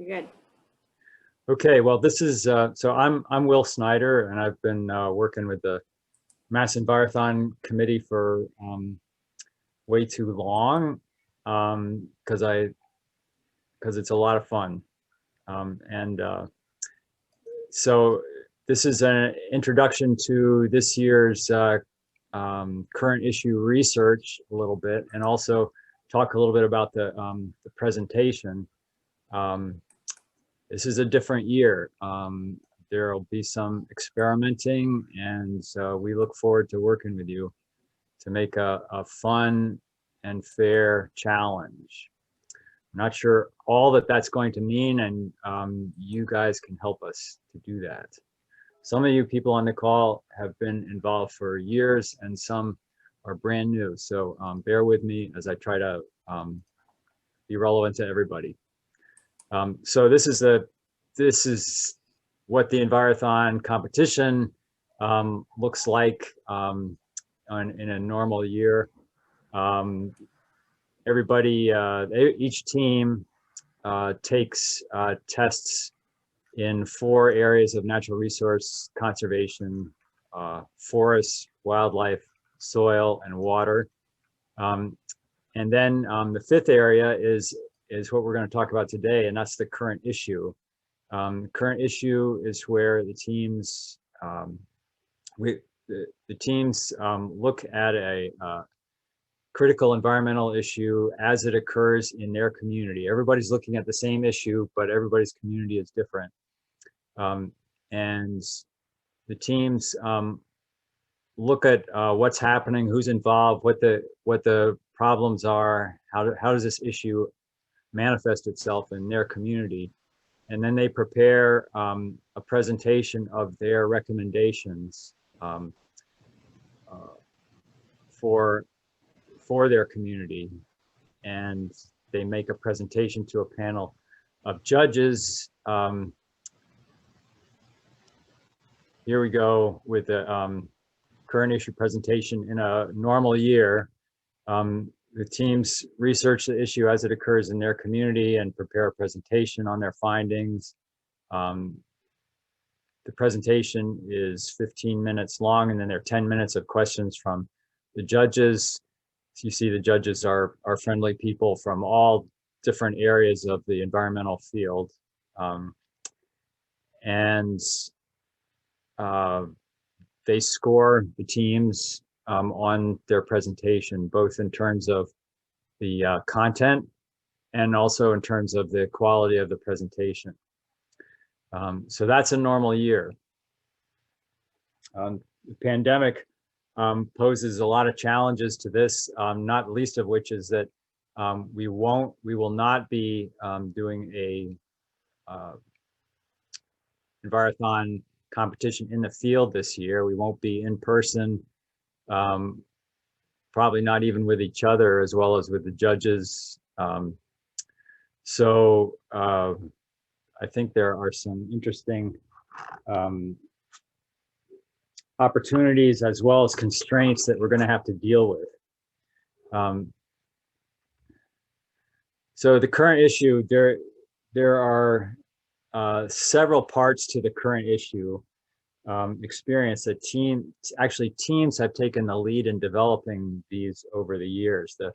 You're good. Okay, well, this is so I'm Will Snyder, and I've been working with the Mass Envirothon Committee for way too long because it's a lot of fun, and so this is an introduction to this year's current issue research a little bit, and also talk a little bit about the presentation. This is a different year. There will be some experimenting, and so we look forward to working with you to make a fun and fair challenge. I'm not sure all that that's going to mean, and you guys can help us to do that. Some of you people on the call have been involved for years, and some are brand new. So bear with me as I try to be relevant to everybody. So this is what the Envirothon competition looks like in a normal year. Everybody, each team takes tests in 4 areas of natural resource conservation: forests, wildlife, soil, and water. And then the 5th area is what we're going to talk about today, and that's the current issue. Current issue is where the teams look at a critical environmental issue as it occurs in their community. Everybody's looking at the same issue, but everybody's community is different. And the teams look at what's happening, who's involved, what the problems are, how does this issue manifest itself in their community, and then they prepare a presentation of their recommendations for their community, and they make a presentation to a panel of judges. Here we go with the current issue presentation. In a normal year, the teams research the issue as it occurs in their community and prepare a presentation on their findings. The presentation is 15 minutes long, and then there are 10 minutes of questions from the judges. So you see the judges are friendly people from all different areas of the environmental field. They score the teams on their presentation, both in terms of the content and also in terms of the quality of the presentation. So that's a normal year. The pandemic poses a lot of challenges to this, not least of which is that we will not be doing a Envirothon competition in the field this year. We won't be in person, probably not even with each other as well as with the judges. So I think there are some interesting opportunities as well as constraints that we're going to have to deal with. So the current issue, there are several parts to the current issue experience that teams have taken the lead in developing these over the years. The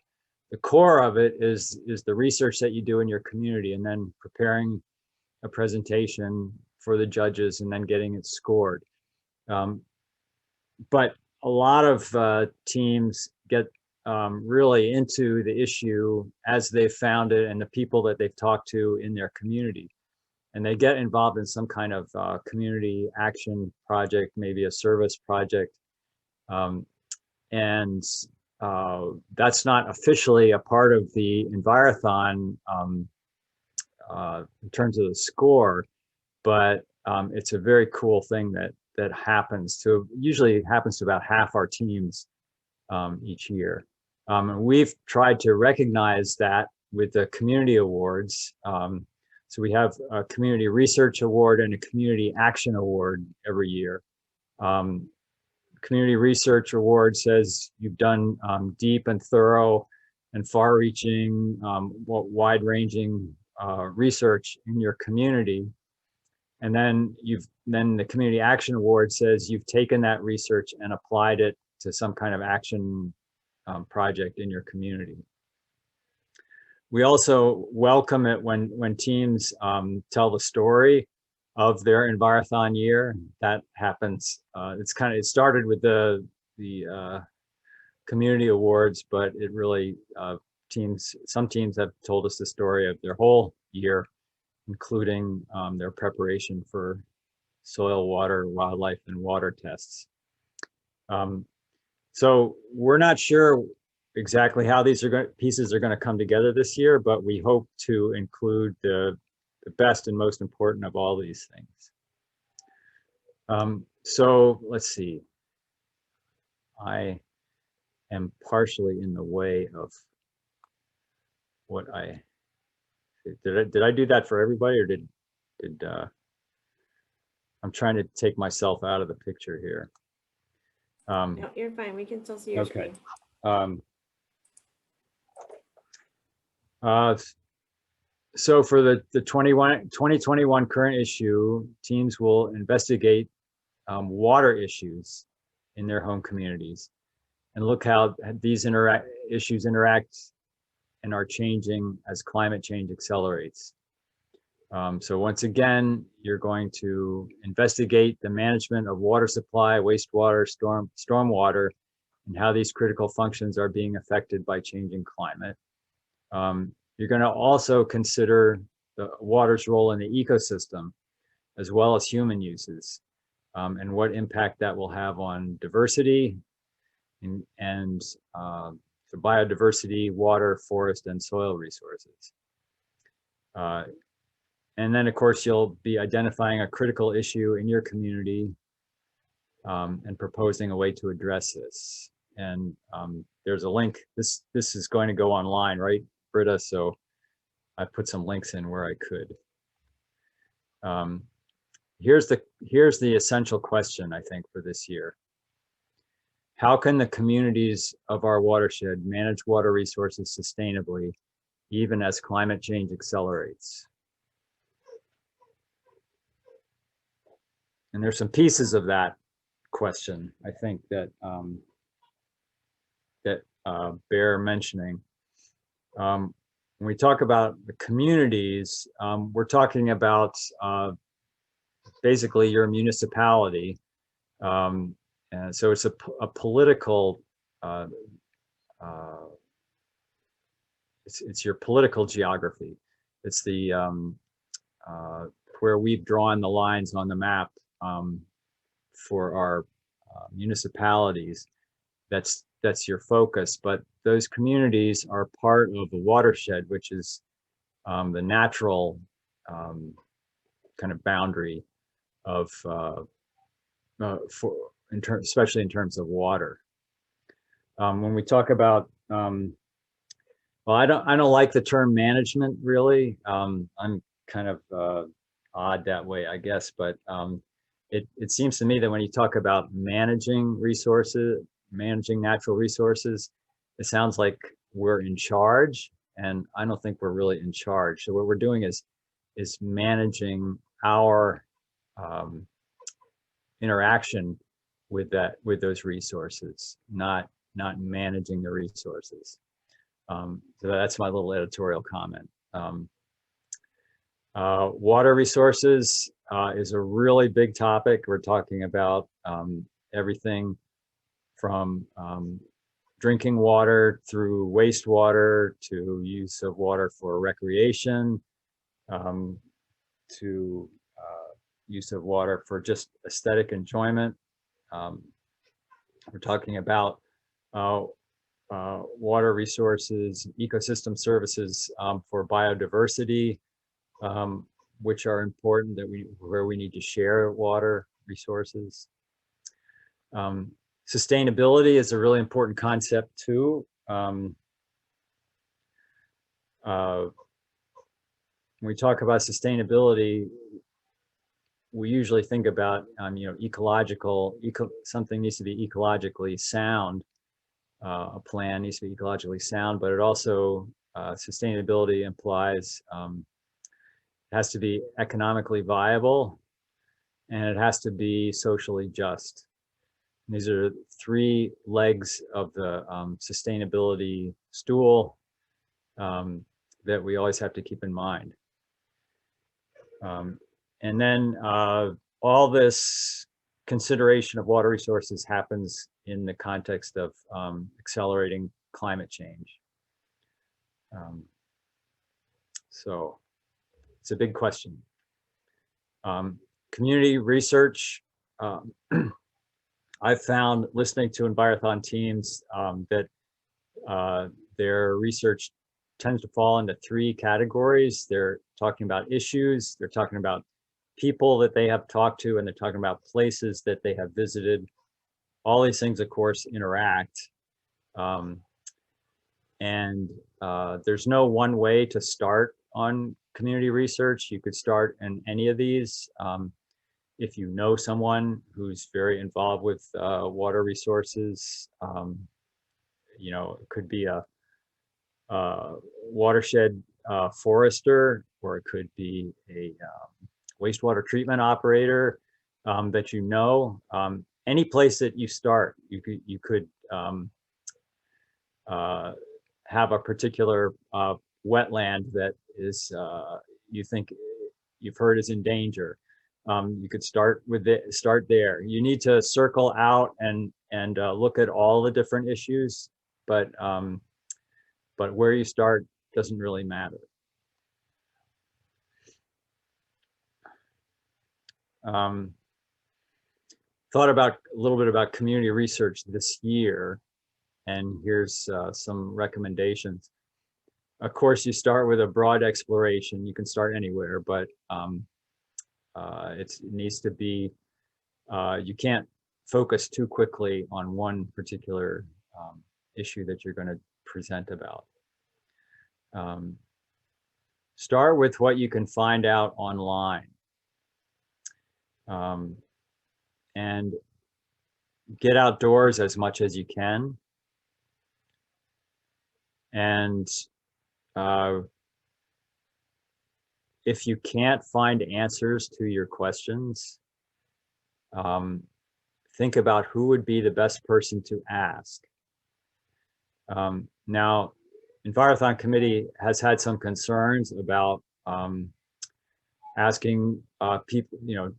core of it is the research that you do in your community, and then preparing a presentation for the judges and then getting it scored. But a lot of teams get really into the issue as they've found it and the people that they've talked to in their community. And they get involved in some kind of community action project, maybe a service project. And that's not officially a part of the Envirothon in terms of the score, but it's a very cool thing that usually happens to about half our teams each year. We've tried to recognize that with the community awards. So we have a community research award and a community action award every year. Community research award says you've done deep and thorough and far-reaching, wide-ranging research in your community, and then the Community Action Award says you've taken that research and applied it to some kind of action project in your community. We also welcome it when teams tell the story of their Envirothon year. That happens. It started with the community awards, but it really some teams have told us the story of their whole year, including their preparation for soil, water, wildlife, and water tests. So we're not sure exactly how these pieces are going to come together this year, but we hope to include the best and most important of all these things. So let's see. I am partially in the way of what did I do that for everybody, or did I'm trying to take myself out of the picture here. No, you're fine. We can still see your okay. screen. So for the 2021 current issue, teams will investigate water issues in their home communities and look how these issues interact and are changing as climate change accelerates. So once again, you're going to investigate the management of water supply, wastewater, stormwater, and how these critical functions are being affected by changing climate. You're going to also consider the water's role in the ecosystem, as well as human uses, and what impact that will have on diversity and the biodiversity, water, forest, and soil resources. And then, of course, you'll be identifying a critical issue in your community and proposing a way to address this. And there's a link. This is going to go online, right, Britta? So I put some links in where I could. Here's the essential question, I think, for this year. How can the communities of our watershed manage water resources sustainably, even as climate change accelerates? And there's some pieces of that question, I think, that bear mentioning. When we talk about the communities, we're talking about basically your municipality. And so it's a political, it's your political geography. It's the where we've drawn the lines on the map for our municipalities. That's your focus, but those communities are part of the watershed, which is the natural kind of boundary of especially in terms of water. When we talk about, well, I don't like the term management really. I'm kind of odd that way, I guess, but it seems to me that when you talk about managing resources, managing natural resources, it sounds like we're in charge, and I don't think we're really in charge. So what we're doing is managing our interaction with those resources, not managing the resources. So that's my little editorial comment. Water resources is a really big topic. We're talking about everything from drinking water through wastewater to use of water for recreation, to use of water for just aesthetic enjoyment. We're talking about water resources, ecosystem services for biodiversity, which are important, where we need to share water resources. Sustainability is a really important concept too. When we talk about sustainability, we usually think about something needs to be ecologically sound. A plan needs to be ecologically sound, but it also sustainability implies it has to be economically viable, and it has to be socially just. These are 3 legs of the sustainability stool that we always have to keep in mind. And then all this consideration of water resources happens in the context of accelerating climate change. So it's a big question. Community research. I've found, listening to Envirothon teams, that their research tends to fall into 3 categories. They're talking about issues, they're talking about people that they have talked to, and they're talking about places that they have visited. All these things, of course, interact. There's no one way to start on community research. You could start in any of these. If you know someone who's very involved with water resources, you know, it could be a watershed forester, or it could be a wastewater treatment operator that you know. Any place that you start, you could have a particular wetland that is you think you've heard is in danger. You could start with it. Start there. You need to circle out and look at all the different issues, but where you start doesn't really matter. Thought about a little bit about community research this year, and here's some recommendations. Of course, you start with a broad exploration. You can start anywhere, but it needs to be, you can't focus too quickly on one particular issue that you're going to present about. Start with what you can find out online. And get outdoors as much as you can. And if you can't find answers to your questions, think about who would be the best person to ask. Now, Envirothon Committee has had some concerns about asking people, you know,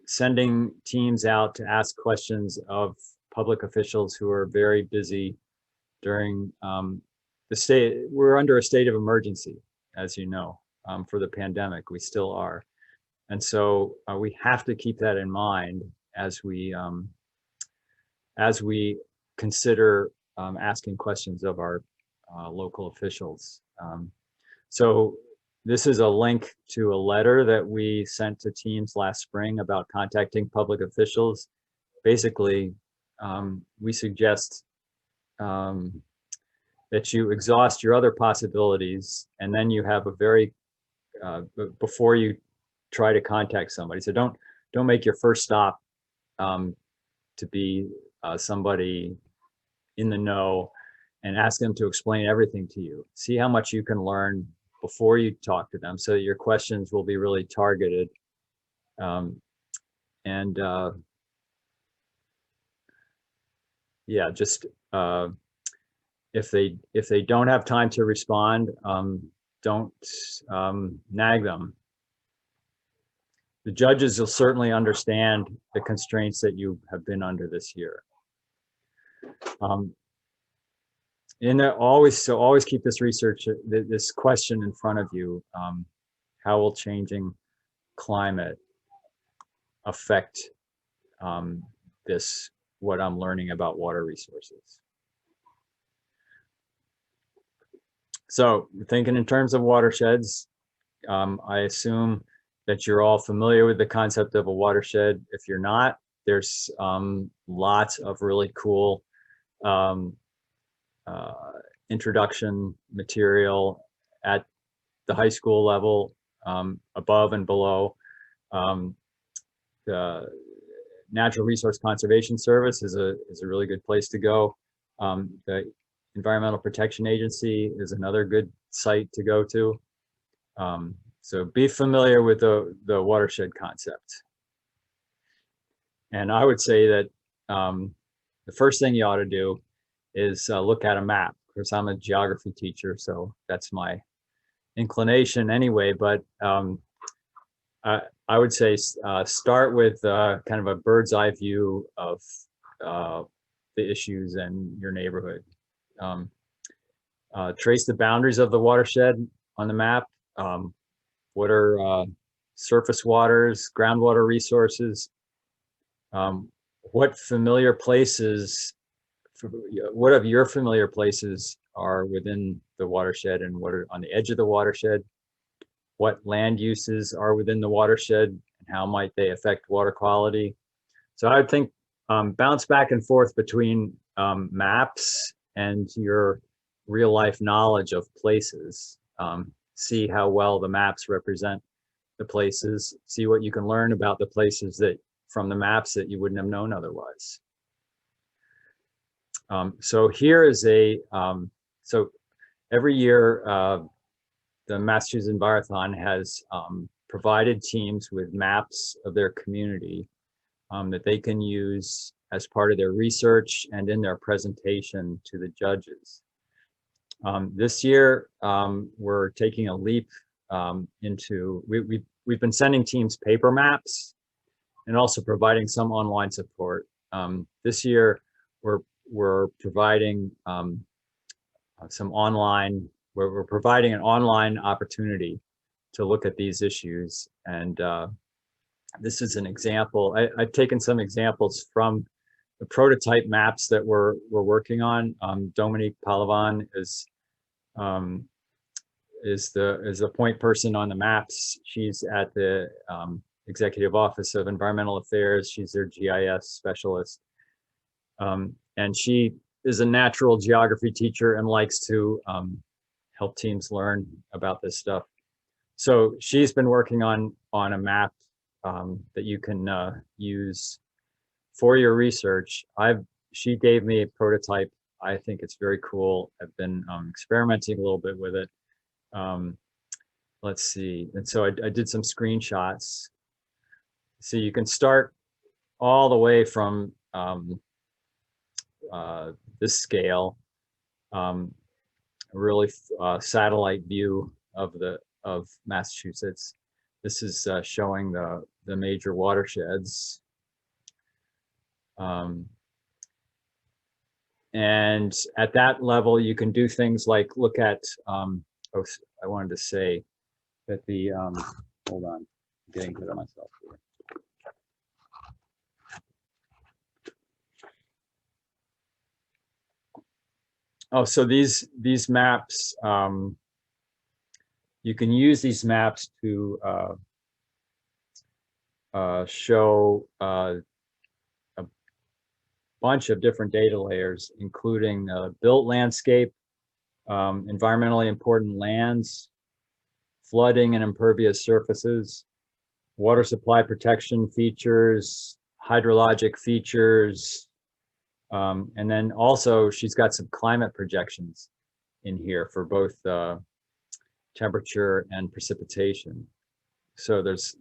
sending teams out to ask questions of public officials who are very busy during the state. We're under a state of emergency, as you know, for the pandemic. We still are. And so we have to keep that in mind as we consider asking questions of our local officials. So this is a link to a letter that we sent to teams last spring about contacting public officials. Basically, we suggest that you exhaust your other possibilities, and then you have a very, before you try to contact somebody. So don't make your first stop to be somebody in the know and ask them to explain everything to you. See how much you can learn before you talk to them, so that your questions will be really targeted. Yeah, just if they don't have time to respond, don't nag them. The judges will certainly understand the constraints that you have been under this year. Always keep this research, this question in front of you. How will changing climate affect what I'm learning about water resources? So thinking in terms of watersheds, I assume that you're all familiar with the concept of a watershed. If you're not, there's lots of really cool introduction material at the high school level, above and below. The Natural Resource Conservation Service is a really good place to go. The Environmental Protection Agency is another good site to go to. So be familiar with the watershed concept. And I would say that the first thing you ought to do is look at a map. Of course, I'm a geography teacher, so that's my inclination anyway. But I would say start with kind of a bird's eye view of the issues in your neighborhood. Trace the boundaries of the watershed on the map. What are surface waters, groundwater resources? What familiar places, what of your familiar places are within the watershed and what are on the edge of the watershed? What land uses are within the watershed and how might they affect water quality? So I would think bounce back and forth between maps and your real life knowledge of places. See how well the maps represent the places, see what you can learn about the places that from the maps that you wouldn't have known otherwise. So here is so every year the Massachusetts Envirothon has provided teams with maps of their community that they can use as part of their research and in their presentation to the judges. This year, we're taking a leap into, we've been sending teams paper maps and also providing some online support. This year, we're providing some online, we're providing an online opportunity to look at these issues. And this is an example. I've taken some examples from the prototype maps that we're working on. Dominique Palavon is the point person on the maps. She's at the Executive Office of Environmental Affairs. She's their GIS specialist. And she is a natural geography teacher and likes to help teams learn about this stuff. So she's been working on a map that you can use for your research. She gave me a prototype. I think it's very cool. I've been experimenting a little bit with it. Let's see. And so I did some screenshots. So you can start all the way from this scale, really satellite view of Massachusetts. This is showing the major watersheds. And at that level, you can do things like look at, oh, I wanted to say that the, hold on, I'm getting ahead of myself here. Oh, so these maps, you can use these maps to show a bunch of different data layers, including built landscape, environmentally important lands, flooding and impervious surfaces, water supply protection features, hydrologic features, and then also she's got some climate projections in here for both temperature and precipitation. So there's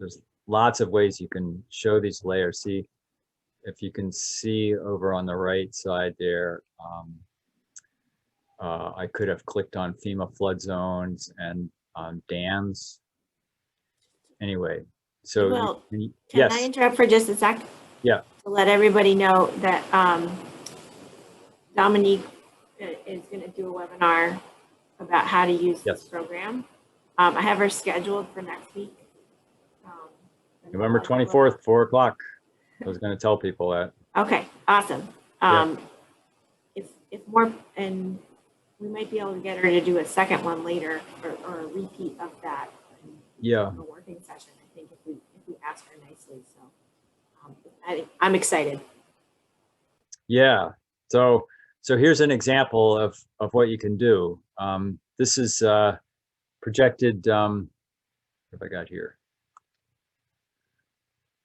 lots of ways you can show these layers. See if you can see over on the right side there. I could have clicked on FEMA flood zones and dams. Anyway, so Well, can yes. I interrupt for just a sec? Yeah. To let everybody know that Dominique is going to do a webinar about how to use this program. I have her scheduled for next week. November 24th, 4 o'clock. I was going to tell people that. Okay, awesome. If more, and we might be able to get her to do a second one later, or a repeat of that. Yeah. A working session, I think, if we ask her nicely. So I'm excited. Yeah. So here's an example of what you can do. This is projected. What have I got here?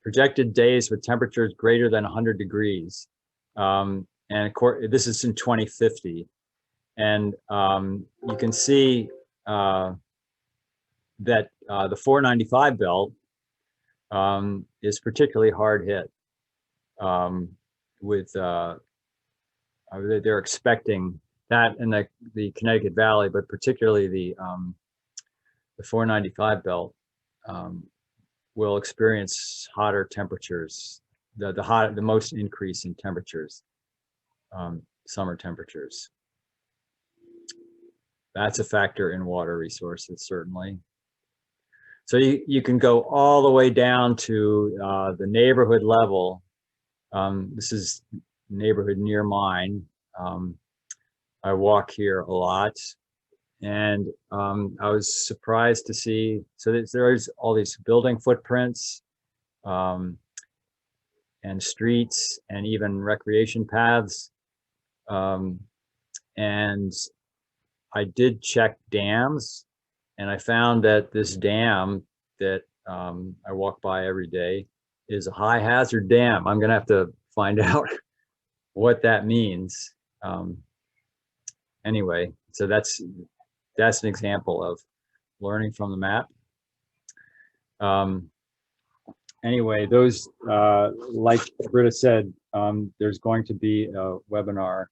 Projected days with temperatures greater than 100 degrees. And of course, this is in 2050. And you can see that the 495 belt is particularly hard hit with they're expecting that in the Connecticut Valley, but particularly the 495 belt will experience hotter temperatures, the most increase in temperatures, summer temperatures. That's a factor in water resources, certainly. So you can go all the way down to the neighborhood level. This is neighborhood near mine. I walk here a lot, and I was surprised to see, so there's all these building footprints and streets and even recreation paths. And I did check dams, and I found that this dam that I walk by every day is a high hazard dam. I'm gonna have to find out what that means. Anyway, so that's an example of learning from the map. Anyway, those, like Britta said, there's going to be a webinar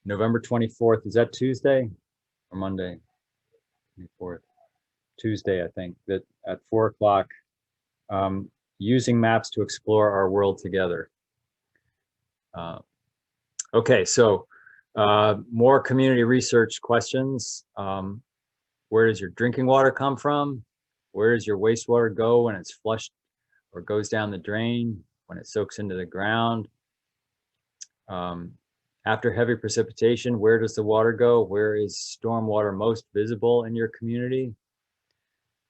November 24th. Is that Tuesday or Monday? 24th. Tuesday, I think, that at 4 o'clock, using maps to explore our world together. Okay, so more community research questions. Where does your drinking water come from? Where does your wastewater go when it's flushed or goes down the drain, when it soaks into the ground? After heavy precipitation, where does the water go? Where is stormwater most visible in your community?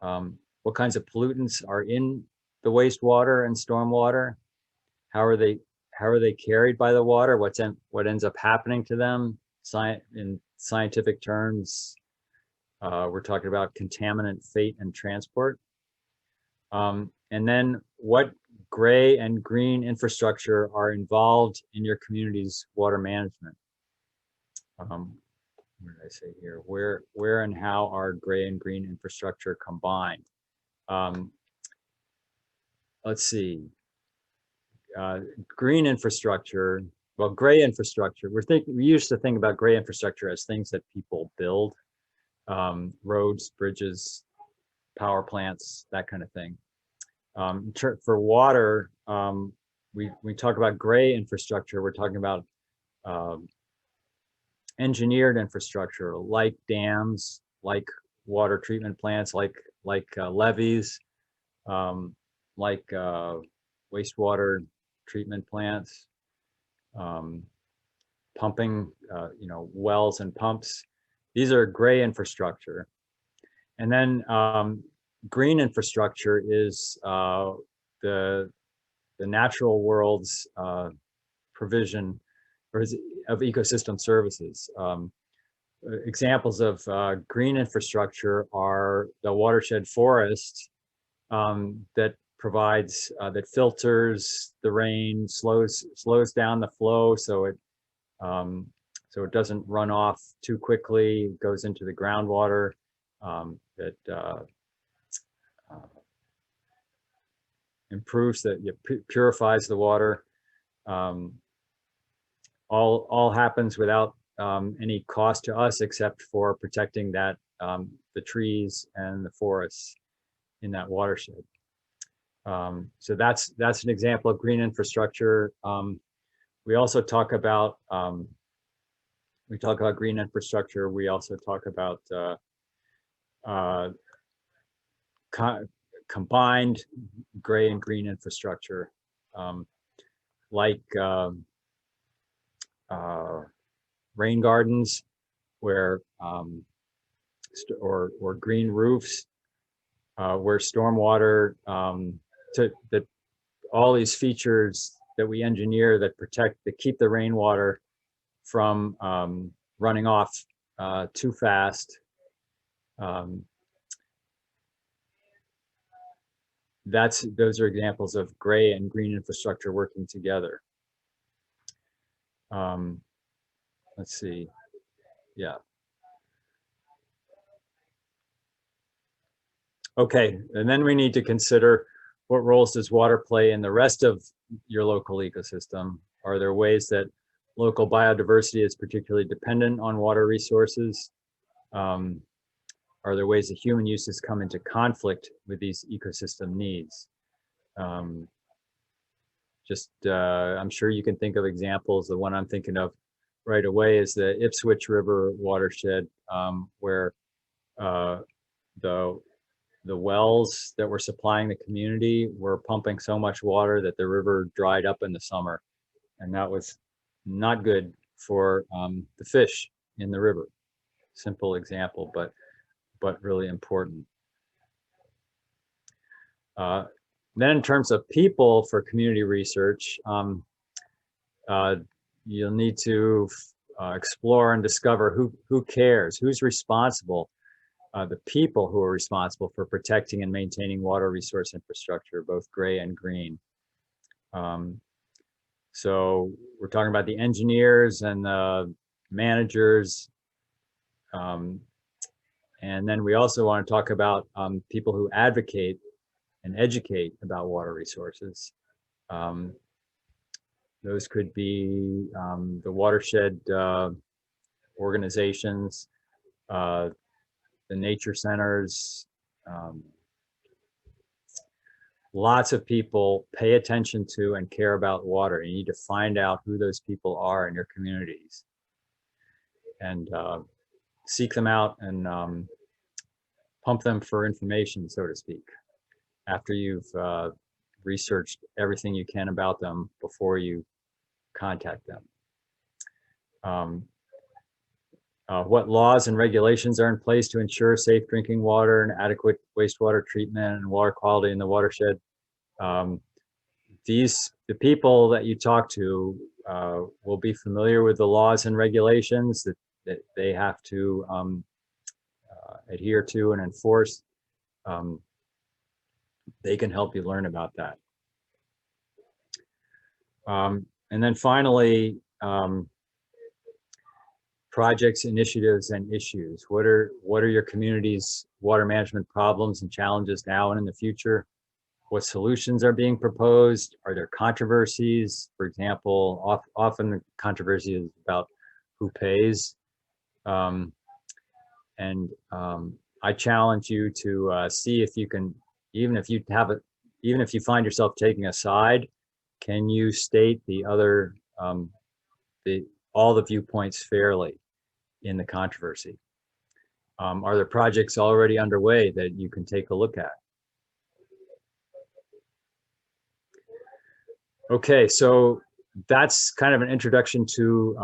What kinds of pollutants are in the wastewater and stormwater? How are they carried by the water? What ends up happening to them? In scientific terms, we're talking about contaminant fate and transport. And then what gray and green infrastructure are involved in your community's water management? What did I say here? Where and how are gray and green infrastructure combined? Let's see. Green infrastructure, well, gray infrastructure. We used to think about gray infrastructure as things that people build, roads, bridges, power plants, that kind of thing. For water, we talk about gray infrastructure. We're talking about engineered infrastructure, like dams, like water treatment plants, like levees, like wastewater treatment plants, pumping, wells and pumps. These are gray infrastructure. And then green infrastructure is the natural world's provision of ecosystem services. Examples of green infrastructure are the watershed forest that provides, that filters the rain, slows down the flow so it doesn't run off too quickly, goes into the groundwater, that improves purifies the water. All happens without any cost to us except for protecting that the trees and the forests in that watershed. So that's an example of green infrastructure. We also talk about green infrastructure. We also talk about combined gray and green infrastructure, like rain gardens, where or green roofs, where stormwater, that all these features that we engineer that keep the rainwater from running off too fast. Those are examples of gray and green infrastructure working together. Let's see. Yeah. Okay, and then we need to consider what roles does water play in the rest of your local ecosystem? Are there ways that local biodiversity is particularly dependent on water resources? Um, are there ways that human uses come into conflict with these ecosystem needs? Um, I'm sure you can think of examples. The one I'm thinking of right away is the Ipswich River watershed, where uh, the the wells that were supplying the community were pumping so much water that the river dried up in the summer, and that was not good for the fish in the river. Simple example, but really important. Uh, then in terms of people for community research, uh, you'll need to explore and discover who cares, who's responsible, the people who are responsible for protecting and maintaining water resource infrastructure, both gray and green. So we're talking about the engineers and the managers. And then we also want to talk about people who advocate and educate about water resources. Those could be the watershed organizations, the nature centers. Lots of people pay attention to and care about water. You need to find out who those people are in your communities and seek them out and pump them for information, so to speak, after you've researched everything you can about them before you contact them. What laws and regulations are in place to ensure safe drinking water and adequate wastewater treatment and water quality in the watershed? The people that you talk to will be familiar with the laws and regulations that they have to adhere to and enforce. They can help you learn about that. And then finally, projects, initiatives, and issues. What are your community's water management problems and challenges now and in the future? What solutions are being proposed? Are there controversies? For example, often the controversy is about who pays. I challenge you to see if you can, even if you find yourself taking a side, can you state the other, all the viewpoints fairly in the controversy? Are there projects already underway that you can take a look at? Okay, so that's kind of an introduction to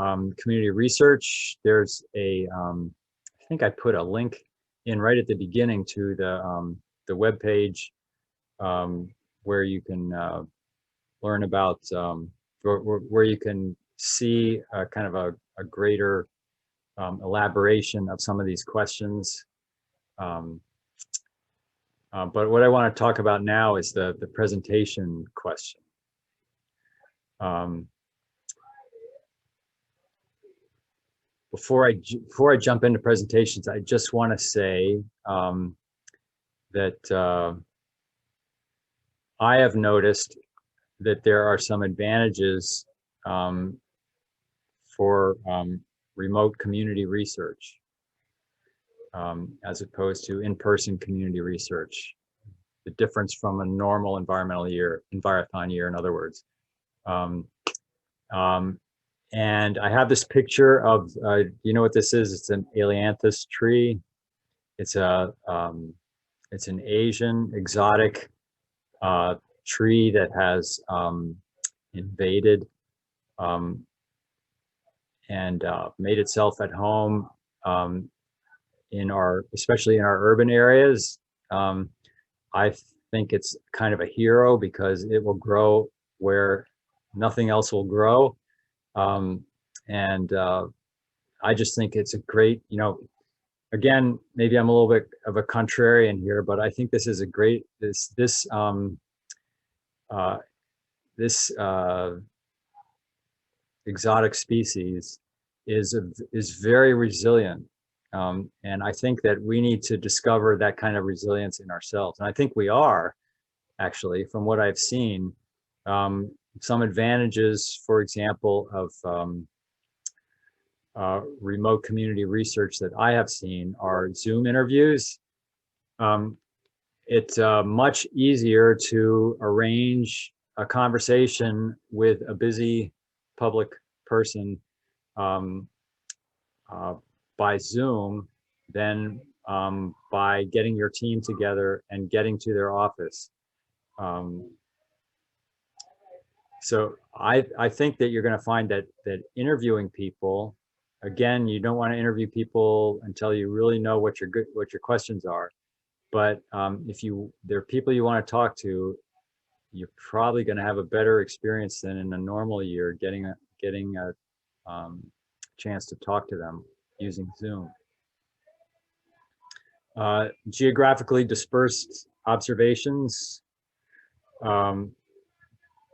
community research. There's I think I put a link in right at the beginning to the web page where you can learn about, where you can see kind of a greater elaboration of some of these questions. But what I want to talk about now is the presentation question. Before I jump into presentations, I just want to say that I have noticed that there are some advantages for remote community research as opposed to in-person community research. The difference from a normal environmental year, Envirothon year, in other words. And I have this picture of, you know what this is? It's an ailanthus tree. It's an Asian exotic tree that has invaded and made itself at home especially in our urban areas. I think it's kind of a hero because it will grow where nothing else will grow. I just think it's a great, again, maybe I'm a little bit of a contrarian here, but I think this is a great, this exotic species is very resilient And I think that we need to discover that kind of resilience in ourselves. And I think we are, actually, from what I've seen. Some advantages, for example, of remote community research that I have seen are Zoom interviews. It's much easier to arrange a conversation with a busy public person by Zoom than by getting your team together and getting to their office. So I think that you're going to find that interviewing people, again, you don't want to interview people until you really know what your questions are. But if there are people you want to talk to, you're probably going to have a better experience than in a normal year getting a chance to talk to them using Zoom. Geographically dispersed observations.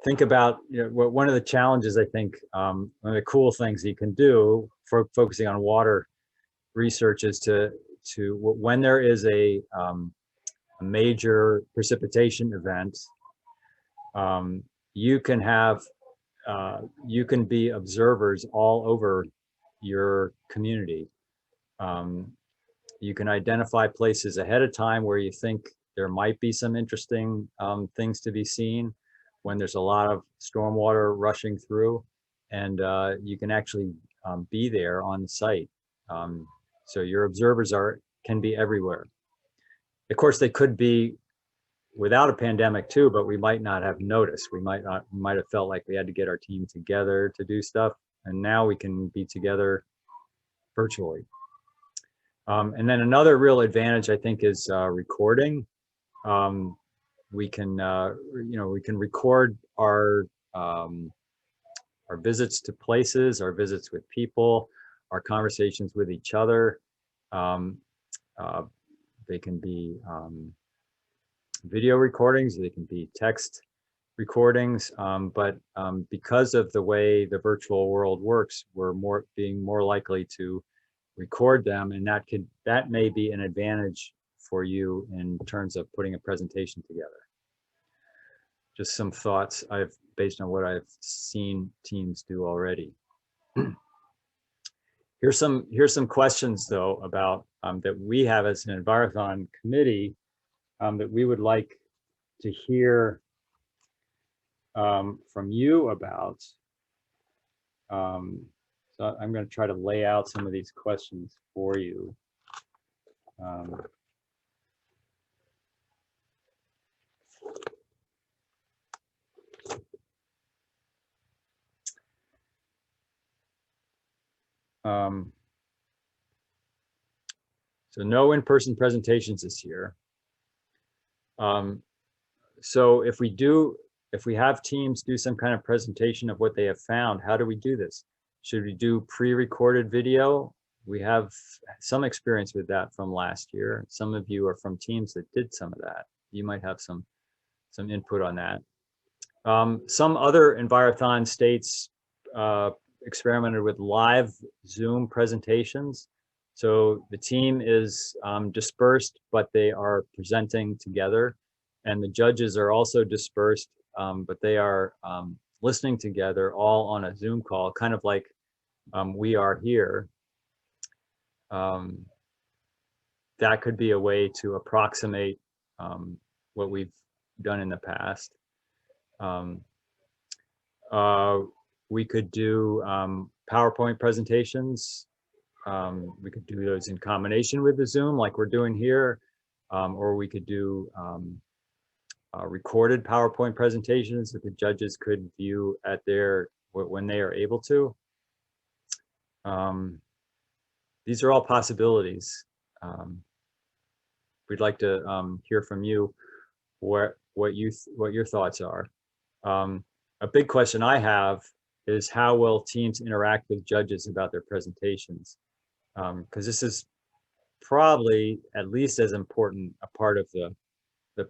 Think about, one of the challenges, I think, one of the cool things you can do for focusing on water research is to when there is a major precipitation event, you can be observers all over your community. You can identify places ahead of time where you think there might be some interesting things to be seen when there's a lot of stormwater rushing through, and you can actually be there on the site. So your observers can be everywhere. Of course, they could be without a pandemic too, but we might not have noticed. We might have felt like we had to get our team together to do stuff, and now we can be together virtually. And then another real advantage, I think, is recording. We can record our visits to places, our visits with people, our conversations with each other. They can be video recordings, they can be text recordings, but because of the way the virtual world works, we're being more likely to record them, and that may be an advantage for you in terms of putting a presentation together. Just some thoughts based on what I've seen teams do already. Here's some questions though about that we have as an Envirothon committee that we would like to hear from you about. So I'm going to try to lay out some of these questions for you. So no in-person presentations this year. So if we have teams do some kind of presentation of what they have found, how do we do this? Should we do pre-recorded video? We have some experience with that from last year. Some of you are from teams that did some of that. You might have some input on that. Some other Envirothon states experimented with live Zoom presentations. So the team is dispersed, but they are presenting together, and the judges are also dispersed, but they are listening together all on a Zoom call, kind of like we are here. That could be a way to approximate what we've done in the past. We could do PowerPoint presentations. We could do those in combination with the Zoom like we're doing here, or we could do recorded PowerPoint presentations that the judges could view at when they are able to. These are all possibilities. We'd like to hear from you what your thoughts are. A big question I have is how will teams interact with judges about their presentations? Because this is probably at least as important a part of the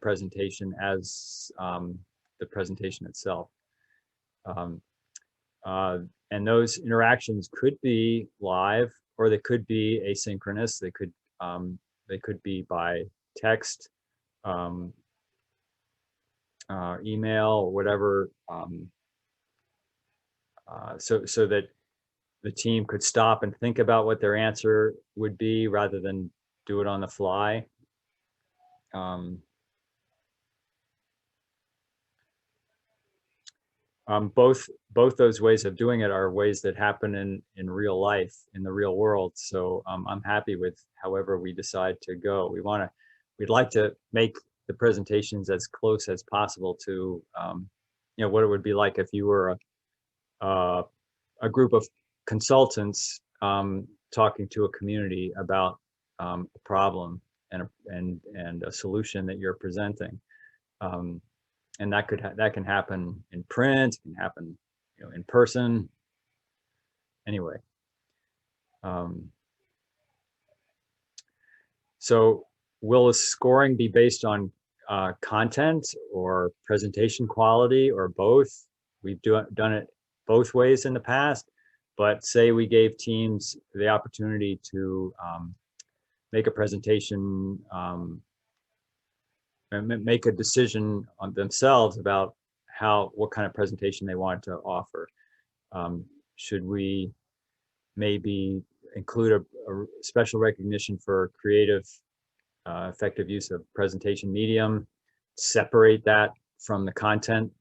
presentation as the presentation itself. And those interactions could be live, or they could be asynchronous. They could be by text, email, or whatever, so that the team could stop and think about what their answer would be rather than do it on the fly. Both those ways of doing it are ways that happen in real life, in the real world. So I'm happy with however we decide to go. We'd like to make the presentations as close as possible to what it would be like if you were a group of consultants talking to a community about a problem and a solution that you're presenting. And that can happen in print, it can happen in person. Anyway, so will the scoring be based on content or presentation quality or both? We've done it both ways in the past, but say we gave teams the opportunity to make a presentation, make a decision on themselves about what kind of presentation they wanted to offer. Should we maybe include a special recognition for creative, effective use of presentation medium, separate that from the content?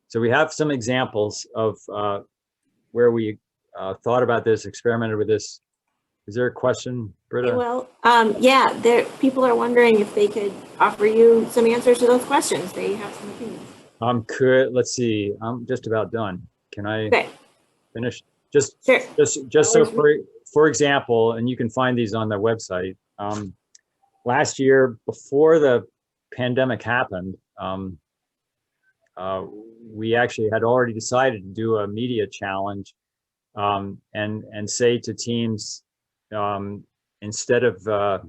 So we have some examples of where we thought about this, experimented with this. Is there a question, Britta? Well, yeah, people are wondering if they could offer you some answers to those questions. They have some opinions. Let's see, I'm just about done. Can I finish? Sure. Just so for example, and you can find these on the website. Last year, before the pandemic happened, we actually had already decided to do a media challenge and say to teams, instead of the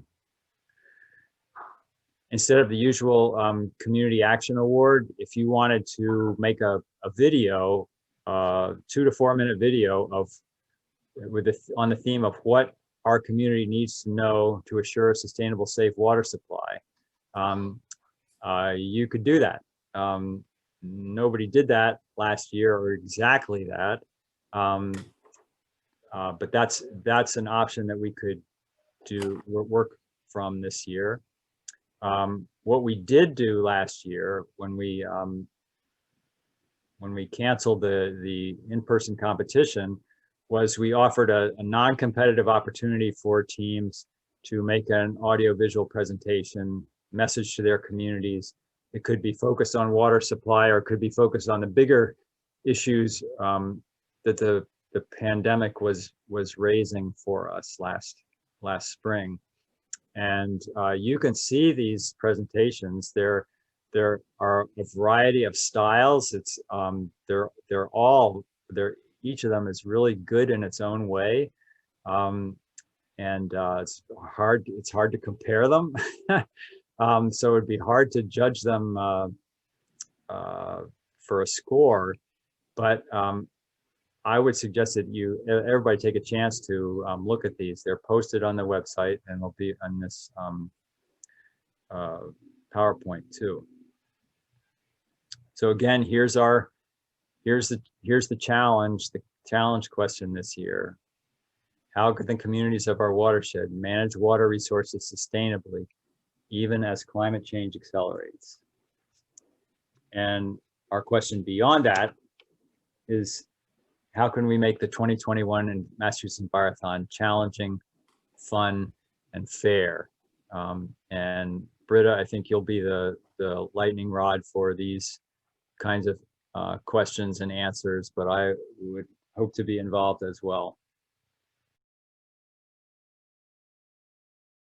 usual community action award, if you wanted to make a video, 2 to 4 minute video on the theme of what our community needs to know to assure a sustainable, safe water supply, you could do that. Nobody did that last year, or exactly that. But that's an option that we could work from this year. What we did do last year when we canceled the in-person competition was we offered a non-competitive opportunity for teams to make an audio-visual presentation, message to their communities. It could be focused on water supply, or it could be focused on the bigger issues that the pandemic was raising for us last spring. And you can see these presentations. There are a variety of styles. It's each of them is really good in its own way, and it's hard to compare them. So it'd be hard to judge them for a score, but I would suggest that everybody take a chance to look at these. They're posted on the website, and they'll be on this PowerPoint too. So again, here's the challenge. The challenge question this year: how could the communities of our watershed manage water resources sustainably, even as climate change accelerates? And our question beyond that is, how can we make the 2021 Massachusetts Envirothon challenging, fun, and fair? And Britta, I think you'll be the lightning rod for these kinds of questions and answers, but I would hope to be involved as well.